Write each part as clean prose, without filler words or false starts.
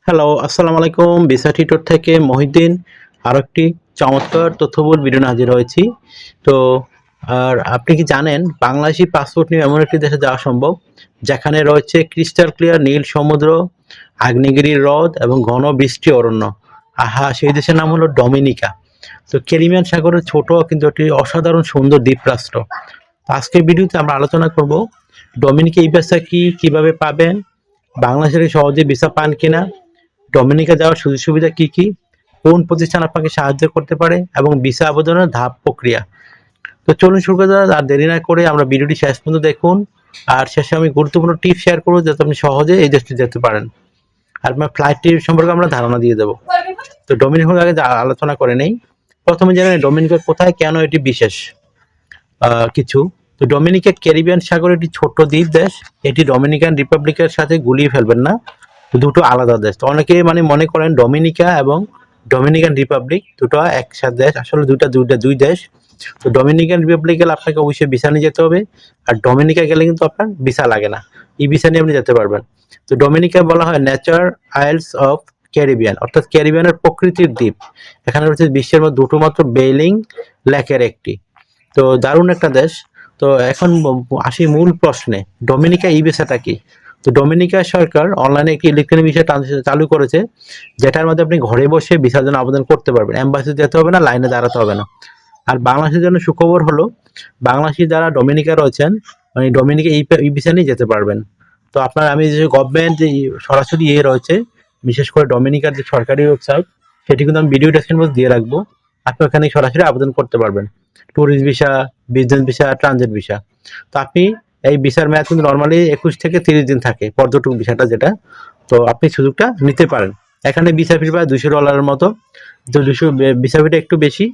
Hello, আসসালামু আলাইকুম। Visa tutor থেকে মহিউদ্দিন আরো একটি চমৎকার তথ্যবহুল ভিডিও নিয়ে হাজির হয়েছি। তো আপনি কি জানেন বাংলাদেশী পাসপোর্ট নিয়ে এমন একটি দেশে যাওয়া সম্ভব যেখানে রয়েছে ক্রিস্টাল ক্লিয়ার নীল সমুদ্র, আগ্নেয়গিরির হ্রদ এবং ঘন বৃষ্টি অরণ্য। আহা! সেই দেশের নাম হলো ডমিনিকা। তো ক্যারিবিয়ান সাগরের ছোট কিন্তু একটি অসাধারণ সুন্দর দ্বীপরাষ্ট্র। তো আজকের ভিডিওতে আমরা আলোচনা করব ডমিনিকা এই ভিসা কি, কিভাবে পাবেন, বাংলাদেশে সহজে ভিসা পান কিনা, ডমিনিকা যাওয়ার সুযোগ সুবিধা কি কি, কোন প্রতিষ্ঠান আপনাকে সাহায্য করতে পারে এবং ভিসা আবেদনের ধাপ প্রক্রিয়া। তো চলুন শুরু করা যাক। আর দেরি না করে আমরা ভিডিওটি শেষ পর্যন্ত দেখুন। আর শেষে আমি গুরুত্বপূর্ণ টিপস শেয়ার করবো যাতে আপনি সহজে এই দেশটি যেতে পারেন। আর আপনার ফ্লাইট টিপ সম্পর্কে আমরা ধারণা দিয়ে দেবো। তো ডমিনিকার আগে আলোচনা করে নেই। প্রথমে জানেন ডমিনিকা কোথায়, কেন এটি বিশেষ কিছু। তো ডমিনিকা ক্যারিবিয়ান সাগরের একটি ছোট্ট দ্বীপ দেশ। এটি ডমিনিকান রিপাবলিকের সাথে গুলিয়ে ফেলবেন না, দুটো আলাদা দেশ। তো অনেকে মনে করেন ডমিনিকা এবং ডমিনিকান রিপাবলিক দুটো একসাথে দেশ, আসলে দুই দেশ। তো ডমিনিকান রিপাবলিক গেলে আপনাকে অবশ্যই ভিসা নিয়ে যেতে হবে, আর ডমিনিকা গেলে কিন্তু আপনার ভিসা লাগে না, এই ভিসা নিয়ে আপনি যেতে পারবেন। তো ডমিনিকা বলা হয় নেচার আইলস অফ ক্যারিবিয়ান, অর্থাৎ ক্যারিবিয়ানের প্রকৃতির দ্বীপ। এখানে রয়েছে বিশ্বের মধ্যে দুটো মাত্র বেইলিং লেকের একটি। তো দারুণ একটা দেশ। তো এখন আসি মূল প্রশ্নে, ডমিনিকা ই ভিসাটা কি। তো ডমিনিকা সরকার অনলাইনে একটি ইলেকট্রনিক ভিসা চালু করেছে, যেটার মধ্যে আপনি ঘরে বসে ভিসার জন্য আবেদন করতে পারবেন, এম্বাসি যেতে হবে না, লাইনে দাঁড়াতে হবে না। আর বাংলাদেশের জন্য সুখবর হলো বাংলাদেশি যারা ডমিনিকা রয়েছেন ডমিনিকা ই ভিসা নিয়ে যেতে পারবেন। তো আপনার আমি যে গভর্নমেন্ট যে সরাসরি রয়েছে, বিশেষ করে ডমিনিকার যে সরকারি ওয়েবসাইট, সেটি কিন্তু আমি ভিডিও ডেসক্রিপশনের মধ্যে দিয়ে রাখবো। আপনি ওখানে সরাসরি আবেদন করতে পারবেন, tourist visa, business visa, transit visa. তো আপনি এই ভিসার মেয়াদ কিন্তু নর্মালি 21 থেকে 30 দিন থাকে, পর্যটক ভিসাটা যেটা। তো আপনি সুযোগটা নিতে পারেন। এখানে ভিসা ফি প্রায় $200 মতো। তো 200 ভিসা ফিটা একটু বেশি।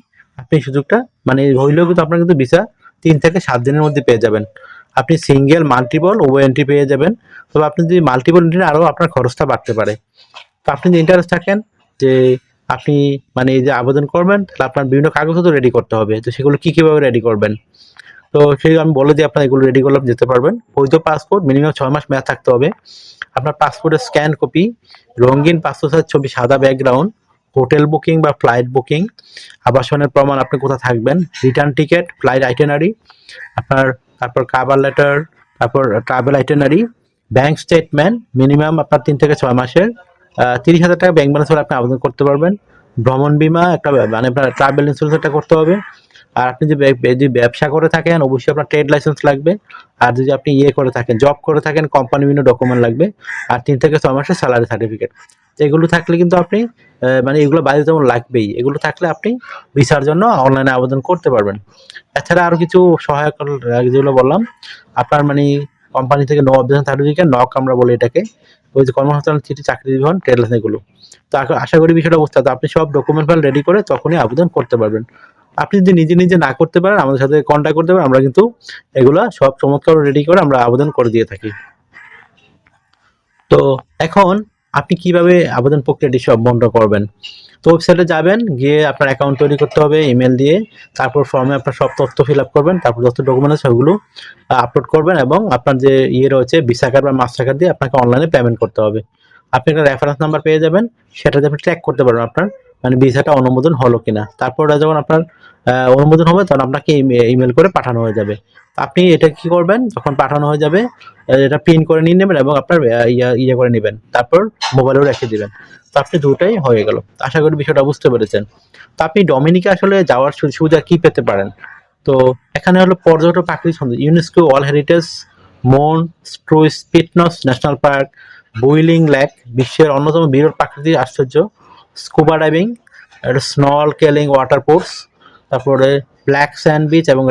আপনি সুযোগটা হইলেও কিন্তু আপনার কিন্তু ভিসা 3 থেকে 7 দিনের মধ্যে পেয়ে যাবেন। আপনি সিঙ্গেল, মাল্টিপল উভয় এন্ট্রি পেয়ে যাবেন। তবে আপনি যদি মাল্টিপল এন্ট্রি আরও আপনার খরচটা বাড়তে পারে। তো আপনি যদি ইন্টারেস্ট থাকেন যে আপনি এই যে আবেদন করবেন, তাহলে আপনার বিভিন্ন কাগজপত্র রেডি করতে হবে। তো সেগুলো কিভাবে রেডি করবেন, তো সেই আমি বলে দিই, আপনার এগুলো রেডি করলে যেতে পারবেন। বৈধ পাসপোর্ট মিনিমাম 6 মাস মেয়াদ থাকতে হবে। আপনার পাসপোর্টের স্ক্যান কপি, রঙিন পাসপোর্ট সাইজ ছবি, সাদা ব্যাকগ্রাউন্ড, হোটেল বুকিং বা ফ্লাইট বুকিং, আবাসনের প্রমাণ আপনি কোথায় থাকবেন, রিটার্ন টিকিট, ফ্লাইট আইটেনারি, আপনার তারপর কাভার লেটার, তারপর travel itinerary, bank statement minimum আপনার 3 থেকে 6 মাসের। 30,000 টাকা ব্যাংক ব্যালেন্স হলে আপনি আবেদন করতে পারবেন। ভ্রমণ বিমা একটা আপনার ট্রাভেল ইন্স্যুরেন্স একটা করতে হবে। আর আপনি যদি ব্যবসা করে থাকেন অবশ্যই আপনার ট্রেড লাইসেন্স লাগবে। আর যদি আপনি করে থাকেন, জব করে থাকেন, কোম্পানি বিভিন্ন ডকুমেন্ট লাগবে। আর 3 থেকে 6 মাসের স্যালারি সার্টিফিকেট। এগুলো থাকলে কিন্তু আপনি এগুলো বাধ্যতামূলক লাগবেই। এগুলো থাকলে আপনি ভিসার জন্য অনলাইনে আবেদন করতে পারবেন। এছাড়া আরো কিছু সহায়ক যেগুলো বললাম, আপনার কোম্পানি থেকে নো অবজেকশন সার্টিফিকেট, নক আমরা বলি এটাকে, ওই যে কর্মসংস্থান চিঠি, চাকরি বিবরণ, ট্রেড লাইসেন্স, এগুলো। তো আশা করি বিষয়টা বুঝতে হবে। আপনি সব ডকুমেন্ট ফাইল রেডি করে তখনই আবেদন করতে পারবেন। আপনি যদি নিজে না করতে পারেন, আমাদের সাথে কন্ট্যাক্ট করতে পারেন। আমরা কিন্তু এগুলা সব চমৎকার রেডি করে আমরা আবেদন করে দিয়ে থাকি। তো এখন আপনি কিভাবে আবেদন প্রক্রিয়াটি সম্পন্ন করবেন। তো ওয়েবসাইটে যাবেন, গিয়ে আপনার অ্যাকাউন্ট তৈরি করতে হবে ইমেল দিয়ে। তারপর ফর্মে আপনার সব তথ্য ফিল আপ করবেন, তারপর যত ডকুমেন্ট আছে সেগুলো আপলোড করবেন, এবং আপনার যে রয়েছে ভিসা কার্ড বা মাস্টার কার্ড দিয়ে আপনাকে অনলাইনে পেমেন্ট করতে হবে। আপনি একটা রেফারেন্স নাম্বার পেয়ে যাবেন, সেটাতে আপনি ট্র্যাক করতে পারবেন আপনার ভিসাটা অনুমোদন হলো কিনা। তারপর যখন আপনার অনুমোদন হবে, তখন আপনাকে ইমেল করে পাঠানো হয়ে যাবে। আপনি এটা কি করবেন, যখন পাঠানো হয়ে যাবে এটা প্রিন্ট করে নিয়ে নেবেন এবং আপনার করে নেবেন, তারপর মোবাইলেও রেখে দিবেন। তো আপনি দুটাই হয়ে গেল। আশা করি বিষয়টা বুঝতে পেরেছেন। তো আপনি ডমিনিকা আসলে যাওয়ার সুবিধা কি পেতে পারেন। তো এখানে হলো পর্যটক, প্রাকৃতিক সৌন্দর্য, ইউনেস্কো ওয়ার্ল্ড হেরিটেজ, মন স্ট্রুইস পিটনস ন্যাশনাল পার্ক, বুইলিং লেক, বিশ্বের অন্যতম বিরল প্রাকৃতিক আশ্চর্য, scuba diving, snorkelling, water sports, তারপরে ব্ল্যাক স্যান্ড বিচ এবং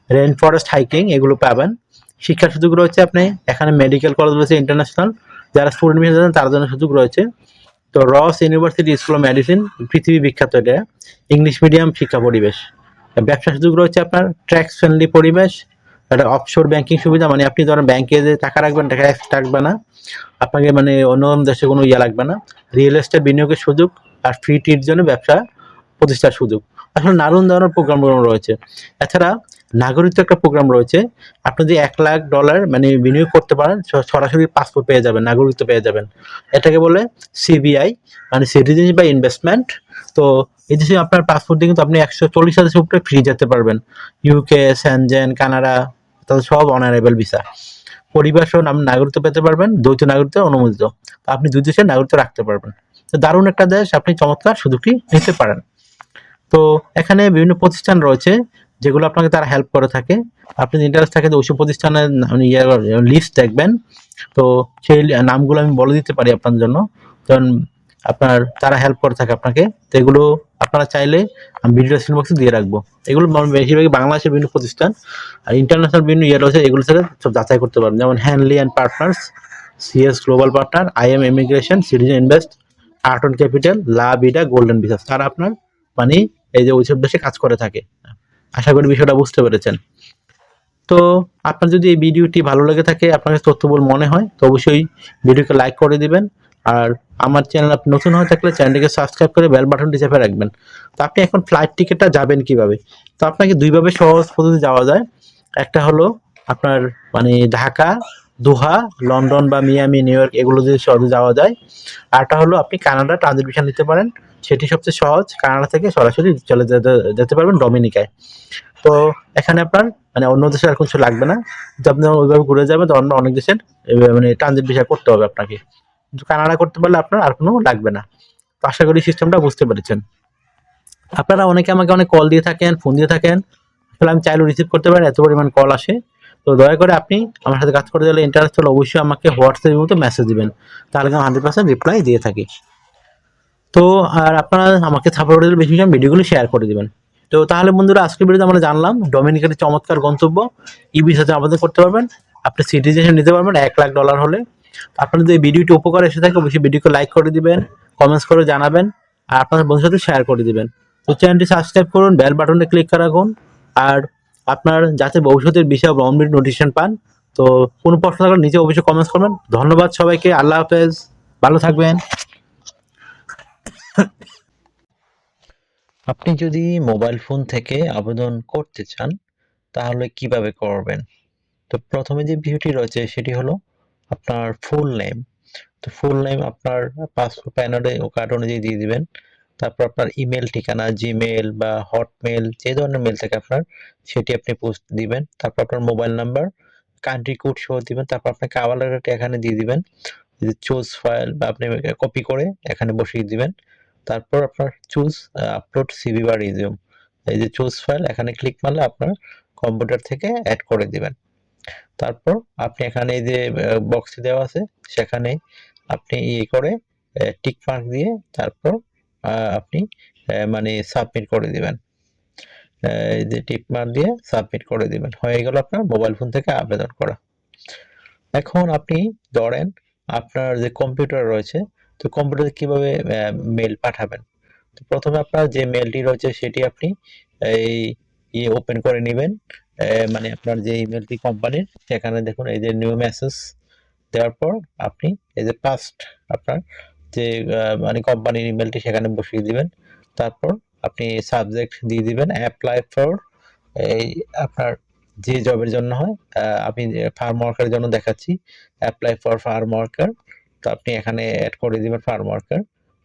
রেন ফরেস্ট হাইকিং, এগুলো পাবেন। শিক্ষার সুযোগ রয়েছে, আপনি এখানে মেডিকেল কলেজ রয়েছে ইন্টারন্যাশনাল, যারা স্টুডেন্ট ভিসা যান তার জন্য সুযোগ রয়েছে। তো রস ইউনিভার্সিটি স্কুল অফ মেডিসিন, পৃথিবী বিখ্যাত এটা, ইংলিশ মিডিয়াম শিক্ষা পরিবেশ। ব্যবসা সুযোগ রয়েছে আপনার, ট্যাক্স ফ্রেন্ডলি পরিবেশ, একটা অফশোর ব্যাংকিং সুবিধা, আপনি ধরেন ব্যাংকে যে টাকা রাখবেন, টাকা থাকবে না আপনাকে, অন্য দেশে কোনো লাগবে না। রিয়েল এস্টেট বিনিয়োগের সুযোগ, আর ফ্রি টির জন্য ব্যবসা প্রতিষ্ঠার সুযোগ। আসলে নানান ধরনের প্রোগ্রাম রয়েছে। এছাড়া নাগরিকত্ব একটা প্রোগ্রাম রয়েছে। আপনি যদি $1,00,000 মানে বিনিয়োগ করতে পারেন, সরাসরি পাসপোর্ট পেয়ে যাবেন, নাগরিকত্ব পেয়ে যাবেন। এটাকে বলে সিবিআই, মানে সিটিজেনশিপ বাই ইনভেস্টমেন্ট। তো এই দেশে আপনার পাসপোর্ট দিয়ে কিন্তু আপনি 140 দেশের উপরে ফ্রি যেতে পারবেন। ইউকে, সেনজেন, কানাডা, তাদের সব অনারেবল ভিসা। পরিবার সহ আপনি নাগরিকত্ব পেতে পারবেন, দ্বৈত নাগরিকত্ব অনুমোদিত। আপনি দুই দেশের নাগরিকত্ব রাখতে পারবেন। তো দারুণ একটা দেশ, আপনি চমৎকার সুযোগটি নিতে পারেন। তো এখানে বিভিন্ন প্রতিষ্ঠান রয়েছে যেগুলো আপনাকে তারা হেল্প করে থাকে। আপনি ইন্টারেস্ট থাকে যে ওইসব প্রতিষ্ঠানের লিস্ট দেখবেন। তো সেই নামগুলো আমি বলে দিতে পারি আপনার জন্য, কারণ আপনার তারা হেল্প করে থাকে আপনাকে। তো এগুলো আপনারা চাইলে আমি ভিডিও ডেসক্রিপশন বক্সে দিয়ে রাখবো। এগুলো বেশিরভাগই বাংলাদেশের বিভিন্ন প্রতিষ্ঠান, আর ইন্টারন্যাশনাল বিভিন্ন রয়েছে, এগুলো থেকে সব যাচাই করতে পারবেন। যেমন Henley and Partners, CS Global Partner, IM Immigration, Citizen Invest, Arton Capital, লা বিডা, গোল্ডেন ভিসা। তারা আপনার মানে এই যে ওইসব দেশে কাজ করে থাকে। আশা করি বিষয়টা বুঝতে পেরেছেন। তো আপনার যদি এই ভিডিওটি ভালো লেগে থাকে, আপনার কাছে তথ্যবহুল মনে হয়, তো অবশ্যই ভিডিওকে লাইক করে দিবেন। আর আমার চ্যানেল আপনি নতুন হয়ে থাকলে চ্যানেলটিকে সাবস্ক্রাইব করে বেল বাটনটি চেপে রাখবেন। তো আপনি এখন ফ্লাইট টিকিটটা যাবেন কিভাবে? তো আপনাকে দুইভাবে সহজ পদ্ধতি যাওয়া যায়। একটা হলো আপনার মানে ঢাকা, দোহা, লন্ডন বা মিয়ামি, নিউ ইয়র্ক এগুলো দিয়ে সহজে যাওয়া যায়। আরটা হলো আপনি কানাডা ট্রানজিট ভিসা নিতে পারেন। সেটি সবচেয়ে সহজ। কানাডা থেকে সরাসরি চলে যেতে পারবেন ডমিনিকায়। তো এখানে আপনার মানে অন্য দেশের আর কিছু লাগবে না। যদি আপনি ওইভাবে ঘুরে যাবেন, তো অন্য অনেক দেশের মানে ট্রানজিট ভিসা করতে হবে আপনাকে। কিন্তু কানাডা করতে পারলে আপনার আর কোনো লাগবে না। তো আশা করি সিস্টেমটা বুঝতে পেরেছেন। আপনারা অনেকে আমাকে অনেক কল দিয়ে থাকেন, ফোন দিয়ে থাকেন। আসলে আমি চাইলেও রিসিভ করতে পারি, এত পরিমাণ কল আসে। তো দয়া করে আপনি আমার সাথে কাজ করতে গেলে ইন্টারেস্ট হলে অবশ্যই আমাকে হোয়াটসঅ্যাপের মতো মেসেজ দিবেন। তাহলে আমি 100% রিপ্লাই দিয়ে থাকি। তো আর আপনারা আমাকে সাপোর্ট করে বেশি বেশি ভিডিওগুলো শেয়ার করে দিবেন। তো তাহলে বন্ধুরা, আজকের ভিডিওতে আমরা জানলাম ডমিনিকার চমৎকার গন্তব্য, ই ভিসাতে আবেদন করতে পারবেন। আপনি সিটিজেনশিপ নিতে পারবেন $1,00,000 হলে। আপনার যদি এই ভিডিওটি উপকার এসে থাকে, অবশ্যই ভিডিওকে লাইক করে দিবেন, কমেন্টস করে জানাবেন, আর আপনার বন্ধুর সাথে শেয়ার করে দিবেন। তো চ্যানেলটি সাবস্ক্রাইব করুন, বেল বাটনে ক্লিক করে রাখুন। আর আপনার যাতে ভবিষ্যতের বিষয় ভ্রমণ নোটিফিকেশন পান। তো কোনো প্রশ্ন থাকলে নিচে অবশ্যই কমেন্টস করবেন। ধন্যবাদ সবাইকে, আল্লাহ হাফেজ, ভালো থাকবেন। আপনি যদি মোবাইল ফোন থেকে আবেদন করতে চান, তাহলে কিভাবে করবেন? তো প্রথমে যে বিষয়টি রয়েছে সেটি হলো আপনার ফুল নেম। তো ফুল নেম আপনার পাসপোর্ট কার্ড অনুযায়ী দিয়ে দিবেন। তারপর আপনার ইমেল ঠিকানা, জিমেল বা হটমেল যে ধরনের মেল থাকে আপনার, সেটি আপনি পোস্ট দিবেন। তারপর আপনার মোবাইল নাম্বার, কান্ট্রি কোড সহ দিবেন। তারপর আপনার কাভার লেটারটা এখানে দিয়ে দিবেন। চুজ ফাইল বা আপনি কপি করে এখানে বসিয়ে দিবেন। তারপর আপনার চুজ আপলোড সিভি বা রিজিউম, এই যে চুজ ফাইল এখানে ক্লিক মারলে আপনার কম্পিউটার থেকে অ্যাড করে দিবেন। তারপর আপনি এখানে এই যে বক্স দেওয়া আছে, সেখানে আপনি করে টিক মার্ক দিয়ে তারপর আপনি মানে সাবমিট করে দিবেন। এই যে টিক মার্ক দিয়ে সাবমিট করে দিবেন, হয়ে গেল আপনার মোবাইল ফোন থেকে আবেদন করা। এখন আপনি ধরেন আপনার যে কম্পিউটার রয়েছে, তো কম্পিউটারে কিভাবে মেল পাঠাবেন? তো প্রথমে আপনার যে মেলটি রয়েছে সেটি আপনি এই ওপেন করে নেবেন। মানে আপনার যে ইমেলটি কোম্পানির, সেখানে দেখুন এই যে নিউ মেসেজ দেওয়ার পর আপনি এই যে পাস্ট আপনার যে মানে কোম্পানির ইমেলটি সেখানে বসিয়ে দিবেন। তারপর আপনি সাবজেক্ট দিয়ে দিবেন অ্যাপ্লাই ফর, এই আপনার যে জবের জন্য হয়। আমি ফার্ম ওয়ার্কারের জন্য দেখাচ্ছি, অ্যাপ্লাই ফর ফার্ম ওয়ার্কার। তো আপনি এখানে অ্যাড করে দিবেন ফার্ম ওয়ার্কার।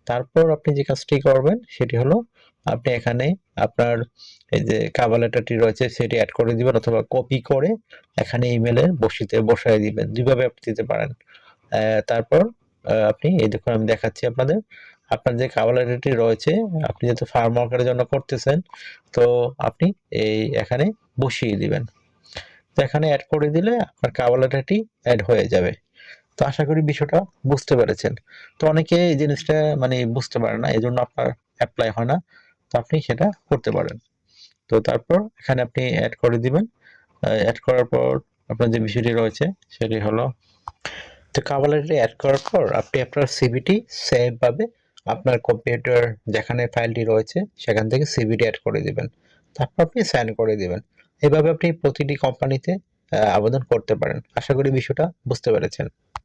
তারপর আপনি যে কাজটি করবেন সেটি হলো আপনি এখানে আপনার এই যে কভার লেটারটি রয়েছে সেটি অ্যাড করে দিবেন, অথবা কপি করে এখানে ইমেলে বসায় দিবেন। দুইভাবে আপনি দিতে পারেন। তারপর আপনি এই দেখুন আমি দেখাচ্ছি আপনাদের, আপনার যে কভার লেটারটি রয়েছে, আপনি যেহেতু ফার্ম ওয়ার্কারের জন্য করতেছেন, তো আপনি এই এখানে বসিয়ে দিবেন। তো এখানে অ্যাড করে দিলে আপনার কভার লেটারটি অ্যাড হয়ে যাবে। তো আশা করি বিষয়টা বুঝতে পেরেছেন। তো অনেকে এই জিনিসটা মানে বুঝতে পারে না, এজন্য আপনার অ্যাপ্লাই হয় না। তো আপনি সেটা করতে পারেন। তো তারপর এখানে আপনি অ্যাড করে দিবেন। অ্যাড করার পর আপনার যে বিষয়টি রয়েছে সেটি হলো, তো কভার লেটারে অ্যাড করার পর আপনি আপনার সিভিটি সেভ ভাবে আপনার কম্পিউটার যেখানে ফাইলটি রয়েছে সেখান থেকে সিভিটি অ্যাড করে দিবেন। তারপর আপনি সাইন করে দিবেন। এভাবে আপনি প্রতিটি কোম্পানিতে আবেদন করতে পারেন। আশা করি বিষয়টা বুঝতে পেরেছেন।